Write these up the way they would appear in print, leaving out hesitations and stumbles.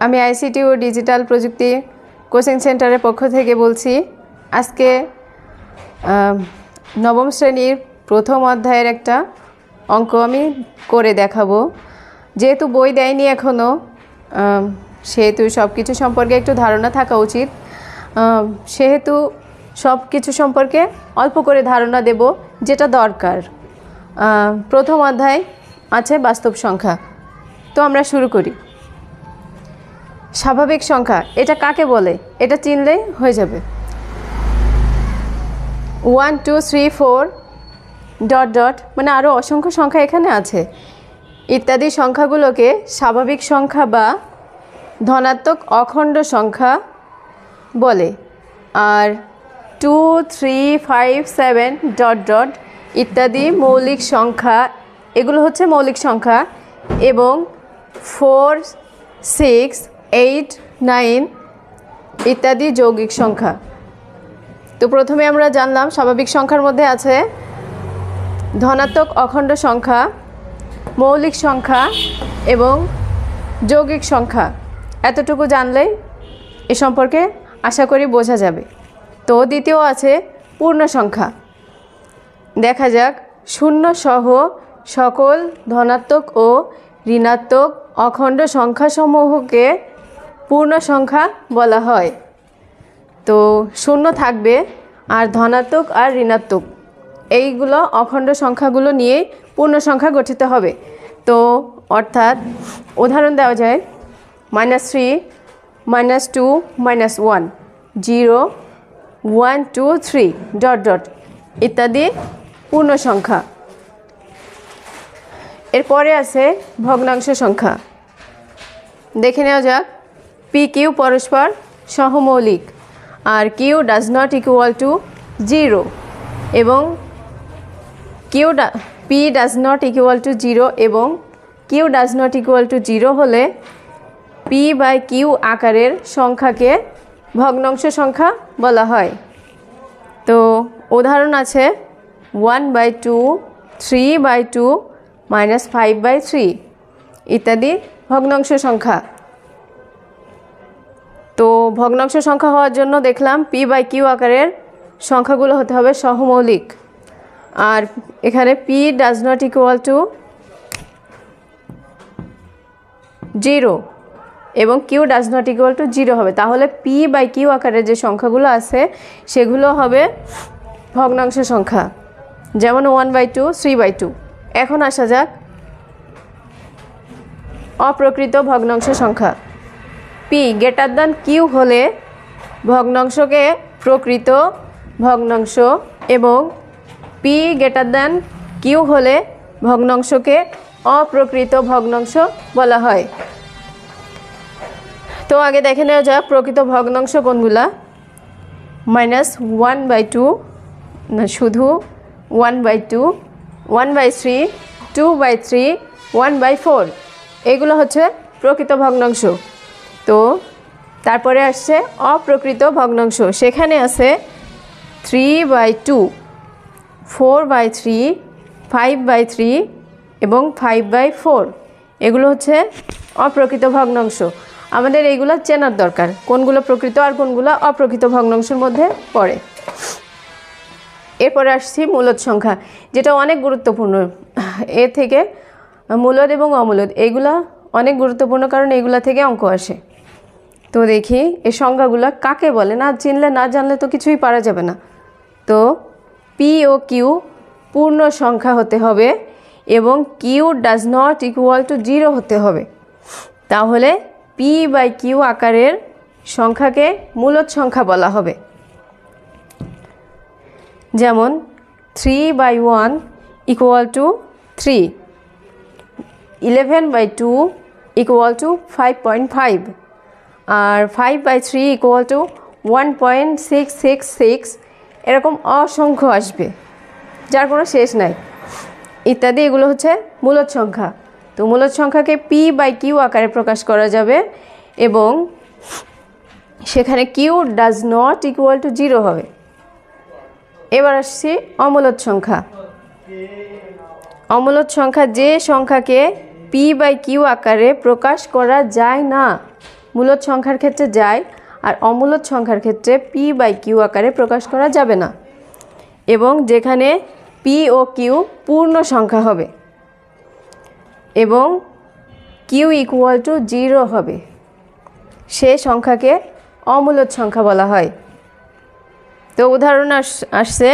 আমি আইসিটি ও ডিজিটাল প্রযুক্তি কোচিং সেন্টারের পক্ষ থেকে বলছি। আজকে নবম শ্রেণীর প্রথম অধ্যায়ের একটা অঙ্ক আমি করে দেখাবো। যেহেতু বই দেয়নি এখনও, সেহেতু সব কিছু সম্পর্কে একটু ধারণা থাকা উচিত। সেহেতু সব কিছু সম্পর্কে অল্প করে ধারণা দেব যেটা দরকার। প্রথম অধ্যায় আছে বাস্তব সংখ্যা। তো আমরা শুরু করি। স্বাভাবিক সংখ্যা এটা কাকে বলে এটা চিনলেই হয়ে যাবে। 1 2 3 4 ডট ডট মানে আরও অসংখ্য সংখ্যা এখানে আছে ইত্যাদি সংখ্যাগুলোকে স্বাভাবিক সংখ্যা বা ধনাত্মক অখণ্ড সংখ্যা বলে। আর 2 3 5 7 ডট ডট ইত্যাদি মৌলিক সংখ্যা, এগুলো হচ্ছে মৌলিক সংখ্যা, এবং 4 6 8 9 ইত্যাদি যৌগিক সংখ্যা। তো প্রথমে আমরা জানলাম স্বাভাবিক সংখ্যার মধ্যে আছে ধনাত্মক অখণ্ড সংখ্যা, মৌলিক সংখ্যা এবং যৌগিক সংখ্যা। এতটুকু জানলেই এ সম্পর্কে আশা করি বোঝা যাবে। তো দ্বিতীয় আছে পূর্ণ সংখ্যা। দেখা যাক, শূন্য সহ সকল ধনাত্মক ও ঋণাত্মক অখণ্ড সংখ্যাসমূহকে পূর্ণ সংখ্যা বলা হয়। তো শূন্য থাকবে আর ধনাত্মক আর ঋণাত্মক এইগুলো অখণ্ড সংখ্যাগুলো নিয়ে পূর্ণ সংখ্যা গঠিত হবে। তো অর্থাৎ উদাহরণ দেওয়া যায় -3 -2 -1 0 1 2 3 ডট ডট ইত্যাদি পূর্ণ সংখ্যা। এরপরে আছে ভগ্নাংশ সংখ্যা। দেখে নেওয়া যাক, পি কিউ পরস্পর সহমৌলিক আর Q does not equal to 0 এবং P does not equal to 0 এবং Q does not equal to 0 হলে পি বাই কিউ আকারের সংখ্যাকে ভগ্নাংশ সংখ্যা বলা হয়। তো উদাহরণ আছে 1/2 3/2 -5/3 ইত্যাদি ভগ্নাংশ সংখ্যা। তো ভগ্নাংশ সংখ্যা হওয়ার জন্য দেখলাম পি বাই কিউ আকারের সংখ্যাগুলো হতে হবে সহমৌলিক। আর এখানে P does not equal to 0 এবং Q does not equal to 0 হবে। তাহলে পি বাই কিউ আকারের যে সংখ্যাগুলো আছে সেগুলো হবে ভগ্নাংশ সংখ্যা, যেমন 1/2 3/2। এখন আসা যাক অপ্রকৃত ভগ্নাংশ সংখ্যা। পি গ্রেটার দ্যান কিউ হলে ভগ্নাংশকে প্রকৃত ভগ্নাংশ এবং পি গ্রেটার দ্যান কিউ হলে ভগ্নাংশকে অপ্রকৃত ভগ্নাংশ বলা হয়। তো আগে দেখে নেওয়া যাক প্রকৃত ভগ্নাংশ কোনগুলা। -1/2 না, শুধু 1/2 1/3 2/3 1/4 এগুলো হচ্ছে প্রকৃত ভগ্নাংশ। তো তারপরে আসছে অপ্রকৃত ভগ্নাংশ। সেখানে আছে 3/2 4/3 5/3 এবং 5/4 এগুলো হচ্ছে অপ্রকৃত ভগ্নাংশ। আমাদের এইগুলো চেনার দরকার, কোনগুলো প্রকৃত আর কোনগুলো অপ্রকৃত ভগ্নাংশের মধ্যে পড়ে। এরপরে আসছি মূলদ সংখ্যা, যেটা অনেক গুরুত্বপূর্ণ। এ থেকে মূলদ এবং অমূলদ এইগুলা অনেক গুরুত্বপূর্ণ, কারণ এইগুলা থেকে অঙ্ক আসে। তো দেখি এই সংখ্যাগুলো কাকে বলে, না চিনলে না জানলে তো কিছুই পারা যাবে না। তো পি ও কিউ পূর্ণ সংখ্যা হতে হবে এবং Q does not equal to 0 হতে হবে। তাহলে পি বাই কিউ আকারের সংখ্যাকে মূলদ সংখ্যা বলা হবে। যেমন 3/1 ইকুয়াল টু 3, 11/2 ইকুয়াল টু 5.5 আর 5/3 ইকুয়াল টু 1.666 এরকম অসংখ্য আসবে যার কোনো শেষ নাই ইত্যাদি। এগুলো হচ্ছে মূলদ সংখ্যা। তো মূলদ সংখ্যাকে পি বাই কিউ আকারে প্রকাশ করা যাবে এবং সেখানে Q does not equal to 0 হবে। এবার আসছি অমূলদ সংখ্যা। অমূলদ সংখ্যা যে সংখ্যাকে p/q আকারে প্রকাশ করা যায় না। মূলদ সংখ্যার ক্ষেত্রে যায়, আর অমূলদ সংখ্যার ক্ষেত্রে p/q আকারে প্রকাশ করা যাবে না। এবং যেখানে p ও q পূর্ণ সংখ্যা হবে এবং q = 0 হবে, সে সংখ্যাকে অমূলদ সংখ্যা বলা হয়। তো উদাহরণ আসছে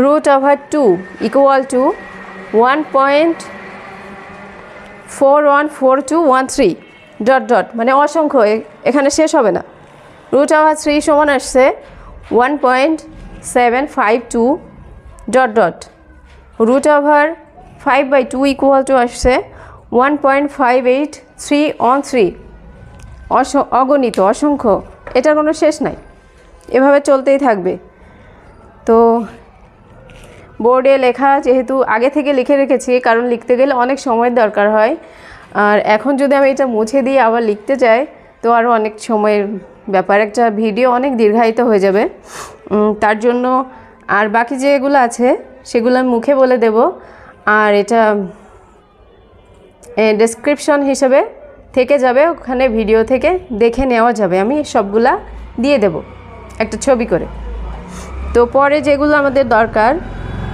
√2 = 1.414213 মানে অসংখ্য, এখানে শেষ হবে না। √3 সমান আসছে 1.752 ... √5/2 আসছে 1.583 অগণিত, অসংখ্য, এটার কোনো শেষ নাই, এভাবে চলতেই থাকবে। তো বোর্ডে লেখা যেহেতু আগে থেকে লিখে রেখেছি, কারণ লিখতে গেলে অনেক সময় দরকার হয়, আর এখন যদি আমি এটা মুছে দিয়ে আবার লিখতে যাই তো আরও অনেক সময়ের ব্যাপার, একটা ভিডিও অনেক দীর্ঘায়িত হয়ে যাবে। তার জন্য আর বাকি যেগুলো আছে সেগুলো আমি মুখে বলে দেব, আর এটা ডেসক্রিপশন হিসেবে থেকে যাবে, ওখানে ভিডিও থেকে দেখে নেওয়া যাবে, আমি সবগুলা দিয়ে দেব একটা ছবি করে। তো পরে যেগুলো আমাদের দরকার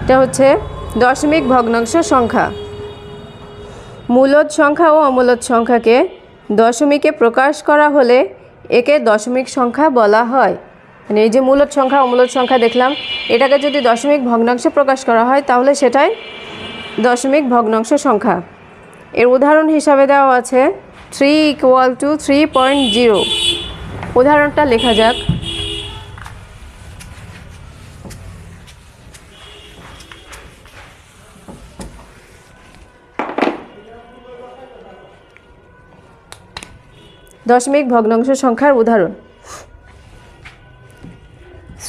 এটা হচ্ছে দশমিক ভগ্নাংশ সংখ্যা। মূলদ সংখ্যা ও অমূলদ সংখ্যাকে দশমিকে প্রকাশ করা হলে একে দশমিক সংখ্যা বলা হয়। মানে এই যে মূলদ সংখ্যা অমূলদ সংখ্যা দেখলাম, এটাকে যদি দশমিক ভগ্নাংশে প্রকাশ করা হয় তাহলে সেটাই দশমিক ভগ্নাংশ সংখ্যা। এর উদাহরণ হিসাবে দেওয়া আছে 3 = 3.0। উদাহরণটা লেখা যাক। দশমিক ভগ্নাংশ সংখ্যার উদাহরণ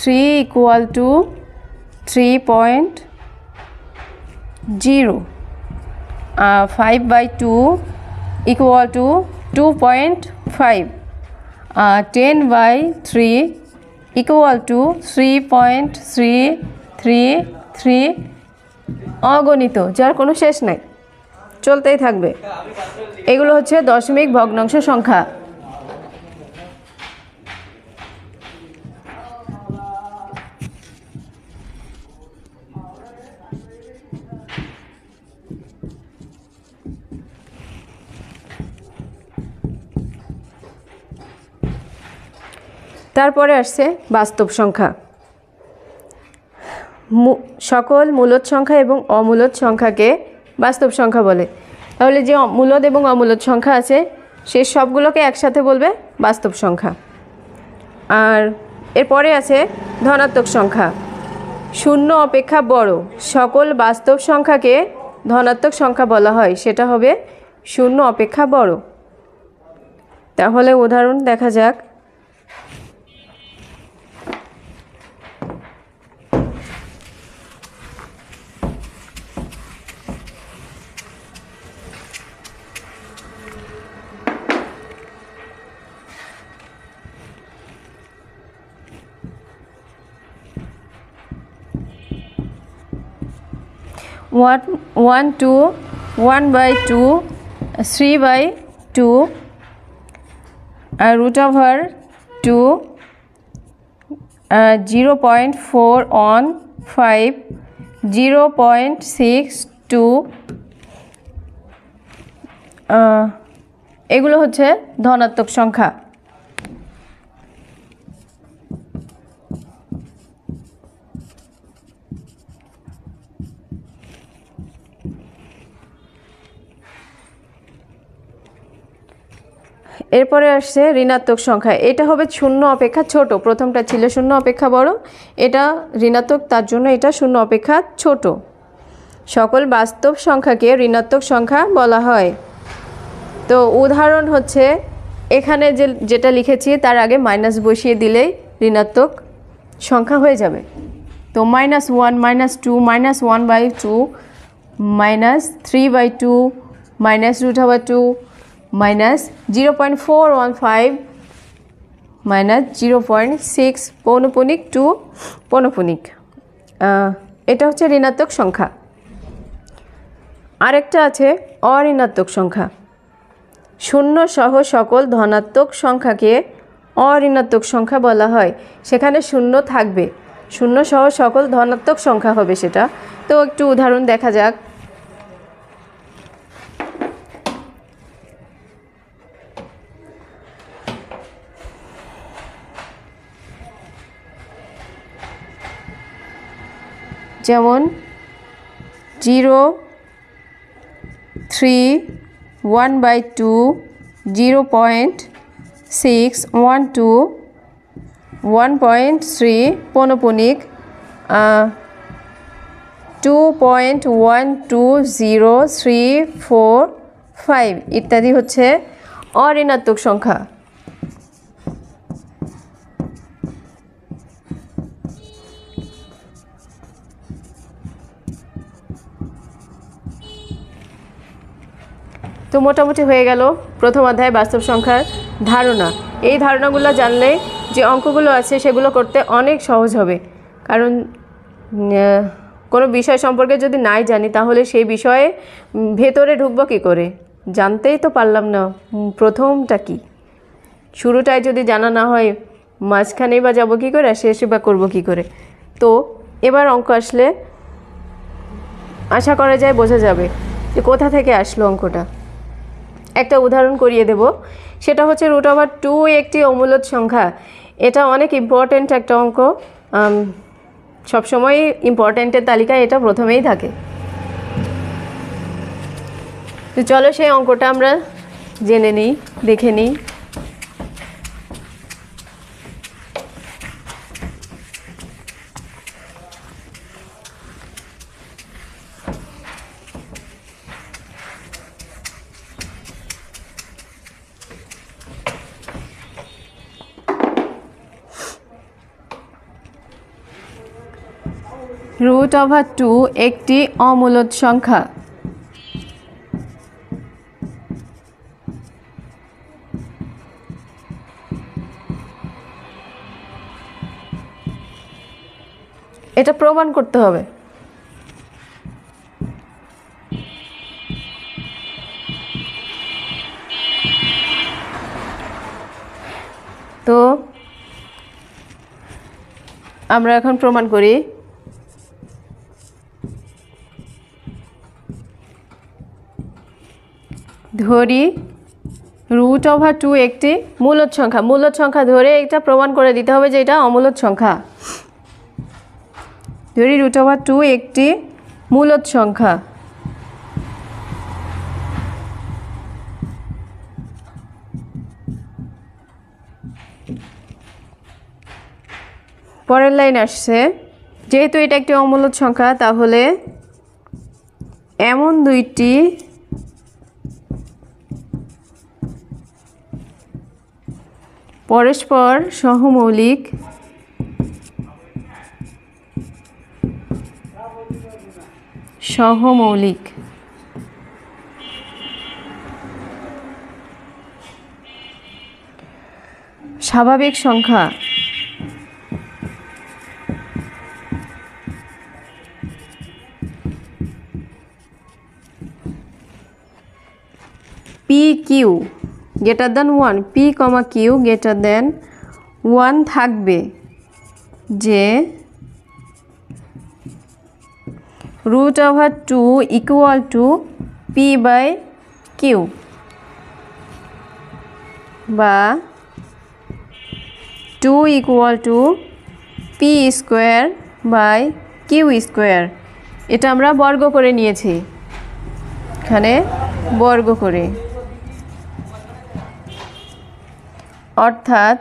3 = 3.0, 5/2 = 2.5, 10/3 = 3.333 অগণিত, যার কোনো শেষ নাই, চলতেই থাকবে। এগুলো হচ্ছে দশমিক ভগ্নাংশ সংখ্যা। তারপরে আসছে বাস্তব সংখ্যা। সকল মূলদ সংখ্যা এবং অমূলদ সংখ্যাকে বাস্তব সংখ্যা বলে। তাহলে যে মূলদ এবং অমূলদ সংখ্যা আছে সে সবগুলোকে একসাথে বলবে বাস্তব সংখ্যা। আর এরপরে আছে ধনাত্মক সংখ্যা। শূন্য অপেক্ষা বড় সকল বাস্তব সংখ্যাকে ধনাত্মক সংখ্যা বলা হয়, সেটা হবে শূন্য অপেক্ষা বড়। তাহলে উদাহরণ দেখা যাক। One, 2, 1/2, 3/2, √2, 0.415, 0.62, এগুলো হচ্ছে ধনাত্মক সংখ্যা। এরপরে আসছে ঋণাত্মক সংখ্যা। এটা হবে শূন্য অপেক্ষা ছোট, প্রথমটা ছিল শূন্য অপেক্ষা বড়, এটা ঋণাত্মক, তার জন্য এটা শূন্য অপেক্ষা ছোট। সকল বাস্তব সংখ্যাকে ঋণাত্মক সংখ্যা বলা হয়। তো উদাহরণ হচ্ছে এখানে যেটা লিখেছি তার আগে মাইনাস বসিয়ে দিলেই ঋণাত্মক সংখ্যা হয়ে যাবে। তো -1, -2, -1/2, -3/2, -√2, -0.415, -0.6 পৌনঃপুনিক 2 পৌনঃপুনিক, এটা হচ্ছে ঋণাত্মক সংখ্যা। আরেকটা আছে অঋণাত্মক সংখ্যা। শূন্য সহ সকল ধনাত্মক সংখ্যাকে অঋণাত্মক সংখ্যা বলা হয়। সেখানে শূন্য থাকবে, শূন্য সহ সকল ধনাত্মক সংখ্যা হবে সেটা। তো একটু উদাহরণ দেখা যাক। যেমন 0, 3, 1/2, 0.6, 1/2, 1.3, পৌনঃপুনিক 2.12035 ইত্যাদি হচ্ছে অঋণাত্মক সংখ্যা। তো মোটামুটি হয়ে গেল প্রথম অধ্যায় বাস্তব সংখ্যার ধারণা। এই ধারণাগুলো জানলে যে অঙ্কগুলো আছে সেগুলো করতে অনেক সহজ হবে। কারণ কোনো বিষয় সম্পর্কে যদি নাই জানি তাহলে সেই বিষয়ে ভেতরে ঢুকবো কী করে, জানতেই তো পারলাম না প্রথমটা কি। শুরুটাই যদি জানা না হয় মাঝখানেই বা যাবো কী করে, শেষে বা করবো কী করে। তো এবার অঙ্ক আসলে আশা করা যায় বোঝা যাবে যে কোথা থেকে আসলো অঙ্কটা। একটা উদাহরণ করিয়ে দেব, সেটা হচ্ছে √2 একটি অমূলদ সংখ্যা। এটা অনেক ইম্পর্ট্যান্ট একটা অঙ্ক, সবসময় ইম্পর্ট্যান্টের তালিকায় এটা প্রথমেই থাকে। তো চলো সেই অঙ্কটা আমরা জেনে নিই, দেখে নিই। √2 একটি অমূলদ সংখ্যা। এটা প্রমাণ করতে হবে। তো আমরা এখন প্রমাণ করি। ধরি √2 একটি মূলদ সংখ্যা। মূলদ সংখ্যা ধরে এটা প্রমাণ করে দিতে হবে যে এটা অমূলদ সংখ্যা। ধরি √2 একটি মূলদ সংখ্যা। পরের লাইন আসছে, যেহেতু এটা একটি অমূলদ সংখ্যা তাহলে এমন দুইটি পরস্পর সহমৌলিক স্বাভাবিক সংখ্যা PQ >1, P,Q >1 থাকবে যে √2 = P/Q বা 2 = P²/Q²। এটা আমরা বর্গ করে নিয়েছি, এখানে বর্গ করে, অর্থাৎ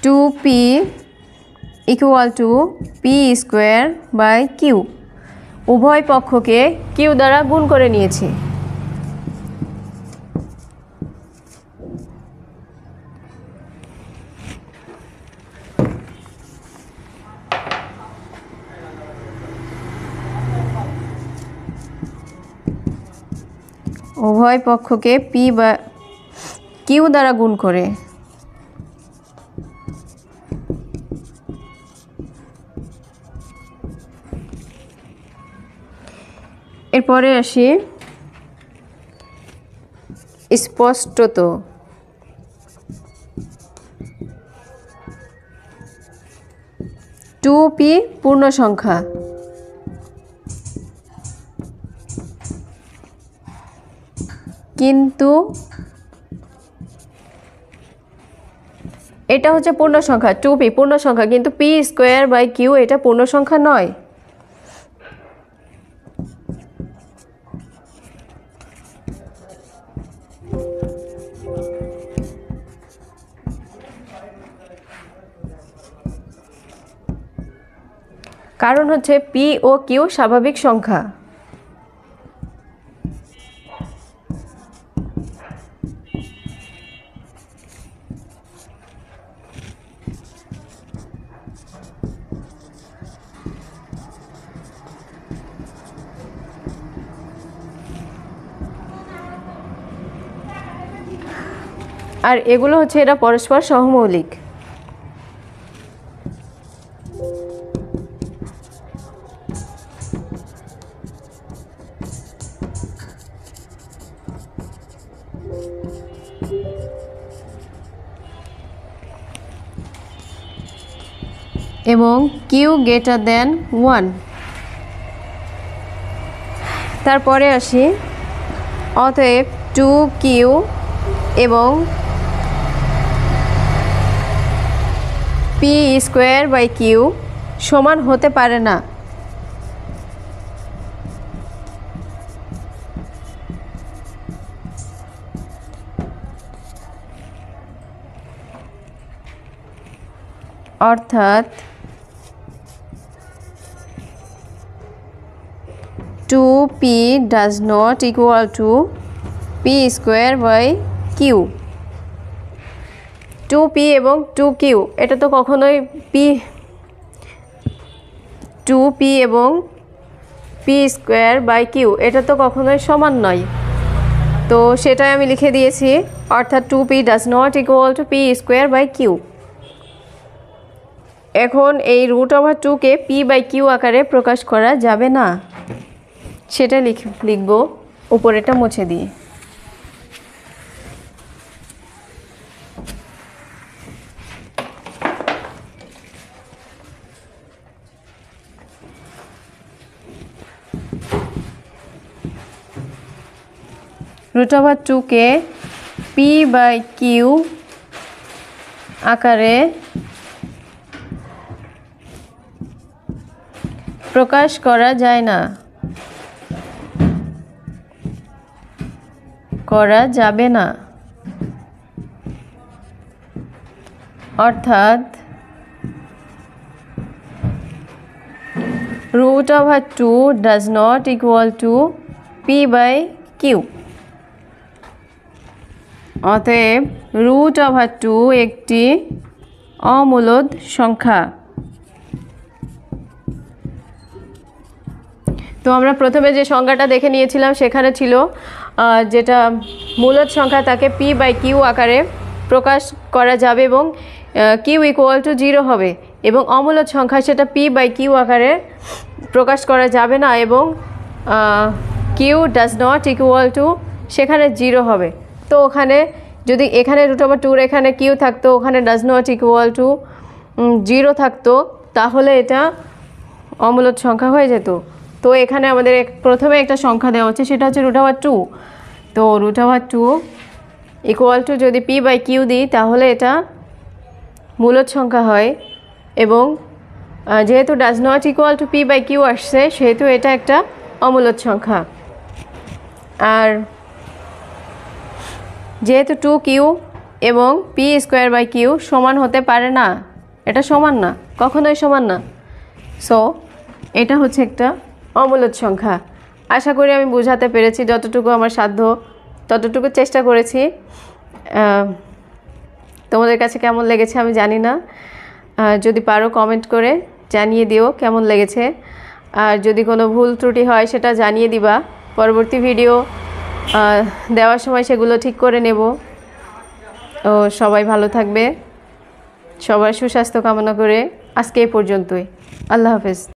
(2p = P²/Q) উভয় পক্ষকে Q দ্বারা গুণ করে নিয়েছি। উভয় পক্ষকে Q দ্বারা গুণ করে এরপরে আসি স্পষ্টত। টু পি পূর্ণ সংখ্যা, কিন্তু এটা হচ্ছে পূর্ণ সংখ্যা, টু পি পূর্ণ সংখ্যা, কিন্তু পি স্কোয়ার বাই কিউ এটা পূর্ণ সংখ্যা নয়। কারণ হচ্ছে পি ও কিউ স্বাভাবিক সংখ্যা। আর এগুলো হচ্ছে এরা পরস্পর সহমৌলিক। এবং কিউ গ্রেটার দেন 1। তারপরে আসি, অতএব টু কিউ এবং পি স্কোয়ার বাই কিউ সমান হতে পারে না। অর্থাৎ two P does not equal to P square by Q. Two P এবং টু কিউ এটা তো কখনোই টু পি এবং পি স্কোয়ার বাই কিউ এটা তো কখনোই সমান নয়। তো সেটাই আমি লিখে দিয়েছি, অর্থাৎ two P does not equal to P square by Q. এখন এই √2কে পি বাই কিউ আকারে প্রকাশ করা যাবে না, সেটা লিখব উপরেটা মুছে দিয়ে। √2কে পি বাই কিউ আকারে প্রকাশ করা যায় না, করা যাবে না। অর্থাৎ √2 does not equal to P by Q. অতএব √2 একটি অমূলদ সংখ্যা। তো আমরা প্রথমে যে সংখ্যাটা দেখে নিয়েছিলাম সেখানে ছিল যেটা মূলদ সংখ্যা তাকে পি বাই কিউ আকারে প্রকাশ করা যাবে এবং কিউ ইকুয়াল টু 0 হবে, এবং অমূলদ সংখ্যা সেটা পি বাই কিউ আকারে প্রকাশ করা যাবে না এবং Q does not equal to সেখানে 0 হবে। তো ওখানে যদি এখানে √2 এখানে কিউ থাকতো, ওখানে ডাজ নট ইকুয়াল টু 0 থাকতো, তাহলে এটা অমূলদ সংখ্যা হয়ে যেত। তো এখানে আমাদের প্রথমে একটা সংখ্যা দেওয়া হচ্ছে, সেটা হচ্ছে √2। তো √2 ইকুয়াল টু যদি পি বাই কিউ দিই তাহলে এটা মূলদ সংখ্যা হয়, এবং যেহেতু does not equal to P by Q আসছে সেহেতু এটা একটা অমূলদ সংখ্যা। আর যেহেতু টু কিউ এবং পি স্কোয়ার বাই কিউ সমান হতে পারে না, এটা সমান না, কখনোই সমান না, সো এটা হচ্ছে একটা অমূলদ সংখ্যা। আশা করি আমি বোঝাতে পেরেছি, যতটুকু আমার সাধ্য ততটুকু চেষ্টা করেছি। তোমাদের কাছে কেমন লেগেছে আমি জানি না, যদি পারো কমেন্ট করে জানিয়ে দিও কেমন লেগেছে। আর যদি কোনো ভুল ত্রুটি হয় সেটা জানিয়ে দিবা, পরবর্তী ভিডিও দেওয়ার সময় সেগুলো ঠিক করে নেব। ও সবাই ভালো থাকবে, সবার সুস্বাস্থ্য কামনা করে আজকে এই পর্যন্তই। আল্লাহ হাফেজ।